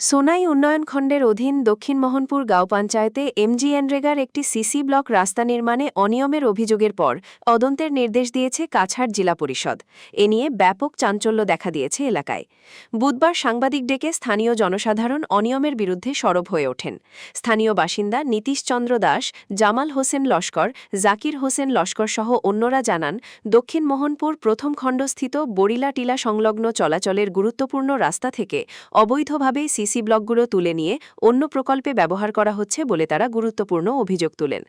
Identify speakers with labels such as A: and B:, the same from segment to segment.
A: সোনাই উন্নয়ন খণ্ডের অধীন দক্ষিণ মোহনপুর গাঁও পঞ্চায়েতে এমজিএনরেগার একটি সিসি ব্লক রাস্তা নির্মাণে অনিয়মের অভিযোগের পর তদন্তের নির্দেশ দিয়েছে কাছাড় জেলা পরিষদ। এ নিয়ে ব্যাপক চাঞ্চল্য দেখা দিয়েছে এলাকায়। বুধবার সাংবাদিক ডেকে স্থানীয় জনসাধারণ অনিয়মের বিরুদ্ধে সরব হয়ে ওঠেন। স্থানীয় বাসিন্দা নীতিশ চন্দ্র দাস, জামাল হোসেন লস্কর, জাকির হোসেন লস্কর সহ অন্যরা জানান, দক্ষিণ মোহনপুর প্রথম খণ্ডস্থিত বরিলা টিলা সংলগ্ন চলাচলের গুরুত্বপূর্ণ রাস্তা থেকে অবৈধভাবে সিসি ব্লকগুলো তুলে নিয়ে অন্য প্রকল্পে ব্যবহার করা হচ্ছে বলে তারা গুরুত্বপূর্ণ অভিযোগ তোলেন।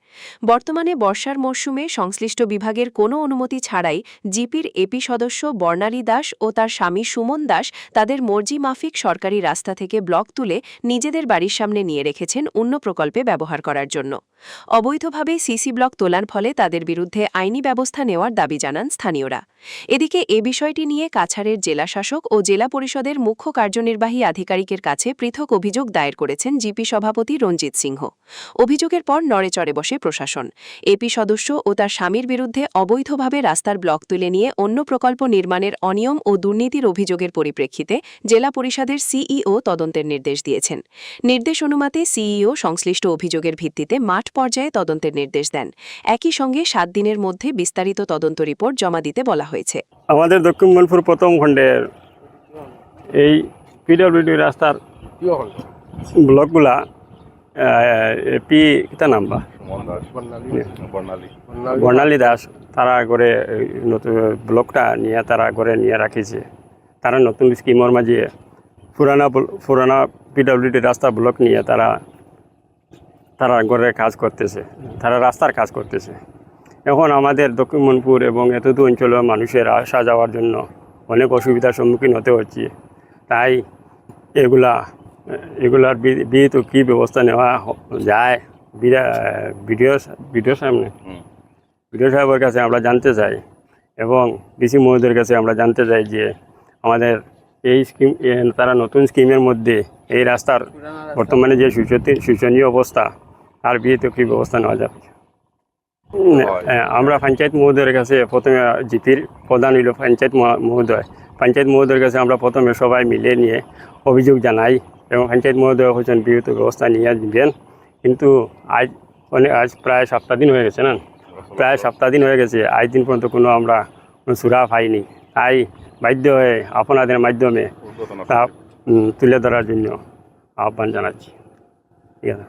A: বর্তমানে বর্ষার মরশুমে সংশ্লিষ্ট বিভাগের কোনো অনুমতি ছাড়াই জিপির এপি সদস্য বর্ণালী দাস ও তার স্বামী সুমন দাস তাদের মর্জি মাফিক সরকারি রাস্তা থেকে ব্লক তুলে নিজেদের বাড়ির সামনে নিয়ে রেখেছেন অন্য প্রকল্পে ব্যবহার করার জন্য। অবৈধভাবে সিসি ব্লক তোলার ফলে তাদের বিরুদ্ধে আইনি ব্যবস্থা নেওয়ার দাবি জানান স্থানীয়রা। এদিকে এ বিষয়টি নিয়ে কাছাড়ের জেলাশাসক ও জেলা পরিষদের মুখ্য কার্যনির্বাহী আধিকারিকের কাছে পৃথক অভিযোগ দায়ের করেছেন জিপি সভাপতি রঞ্জিত সিংহ। অভিযোগের পর নড়েচড়ে বসে প্রশাসন। এপি সদস্য ও তার স্বামীর বিরুদ্ধে অবৈধভাবে রাস্তার ব্লক তুলে নিয়ে অন্য প্রকল্প নির্মাণের অনিয়ম ও দুর্নীতির অভিযোগের পরিপ্রেক্ষিতে জেলা পরিষদের সিইও তদন্তের নির্দেশ দিয়েছেন। নির্দেশ অনুমাতে সিইও সংশ্লিষ্ট অভিযোগের ভিত্তিতে মাঠ পর্যায়ে তদন্তের নির্দেশ দেন। একই সঙ্গে 7 দিনের মধ্যে বিস্তারিত তদন্ত রিপোর্ট জমা দিতে বলা হয়েছে।
B: আমাদের দক্ষিণ মোহনপুর প্রথম খণ্ডের এই পিডব্লিউডি রাস্তার ব্লকগুলা এপি কিতা নাম বা বর্ণালী দাস তারা করে নতুন ব্লকটা নিয়ে তারা করে নিয়ে রাখিছে। তারা নতুন স্কিমের মাঝে পুরানা পিডব্লিউডি রাস্তা ব্লক নিয়ে তারা করে কাজ করতেছে, তারা রাস্তার কাজ করতেছে। এখন আমাদের দক্ষিণ মোহনপুর এবং এতদূর অঞ্চলের মানুষের আসা যাওয়ার জন্য অনেক অসুবিধার সম্মুখীন হতে হচ্ছে। তাই এগুলার বিহিত কী ব্যবস্থা নেওয়া যায় ভিডিও সাহেবের কাছে আমরা জানতে চাই এবং ডিসি মহোদয়ের কাছে আমরা জানতে চাই যে আমাদের এই স্কিম তারা নতুন স্কিমের মধ্যে এই রাস্তার বর্তমানে যে শোচনীয় অবস্থা তার বিহিত কী ব্যবস্থা নেওয়া যাবে। আমরা পঞ্চায়েত মহোদয়ের কাছে প্রথমে জিপির প্রধান হইল পঞ্চায়েত মহোদয়ের কাছে আমরা প্রথমে সবাই মিলে নিয়ে অভিযোগ জানাই এবং পঞ্চায়েত মহোদয় হচ্ছেন বিহিত ব্যবস্থা নিয়ে দিবেন। কিন্তু আজ প্রায় 7 দিন হয়ে গেছে না, আজ দিন পর্যন্ত আমরা সুরা পাইনি। তাই বাধ্য হয়ে আপনাদের মাধ্যমে তা তুলে ধরার জন্য আহ্বান জানাচ্ছি। ঠিক আছে।